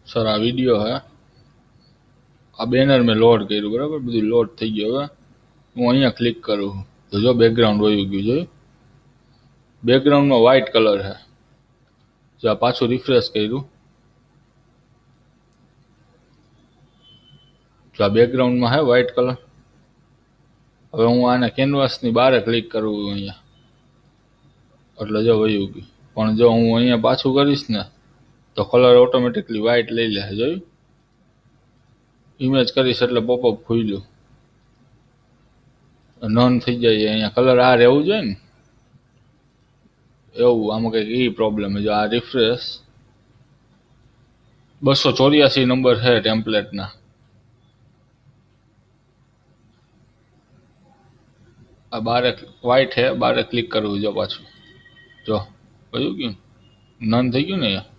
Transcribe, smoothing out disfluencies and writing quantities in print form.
Sir આ video હે, આ બેનર મેં લોડ કર્યું બરાબર, બધું લોડ થઈ ગયું. હવે હું અહીંયા ક્લિક કરું તો જો બેકગ્રાઉન્ડ વયું ગયું. જોયું બેકગ્રાઉન્ડમાં વ્હાઇટ કલર છે. જો આ પાછું રિફ્રેશ કર્યું, જો આ બેકગ્રાઉન્ડમાં હે વ્હાઇટ કલર. હવે હું આને કેનવાસની બહાર ક્લિક કરું અહીંયા, એટલે જો વયું ગયું. પણ જો હું અહીંયા પાછું કરીશ ને તો કલર ઓટોમેટિકલી વ્હાઇટ લઈ લે. જોયું ઇમેજ કરીશ એટલે પોપઅપ ખુલ્યું, નન થઈ જાય. અહીંયા કલર આ રહેવું જોઈએ ને, એવું આમાં કંઈક એ પ્રોબ્લેમ છે. જો આ રિફ્રેશ 284 નંબર છે ટેમ્પલેટના. આ બારે વ્હાઇટ છે, બારે ક્લિક કરવું. જો પાછું જો વયું ગયું, નન થઈ ગયું ને અહીંયા.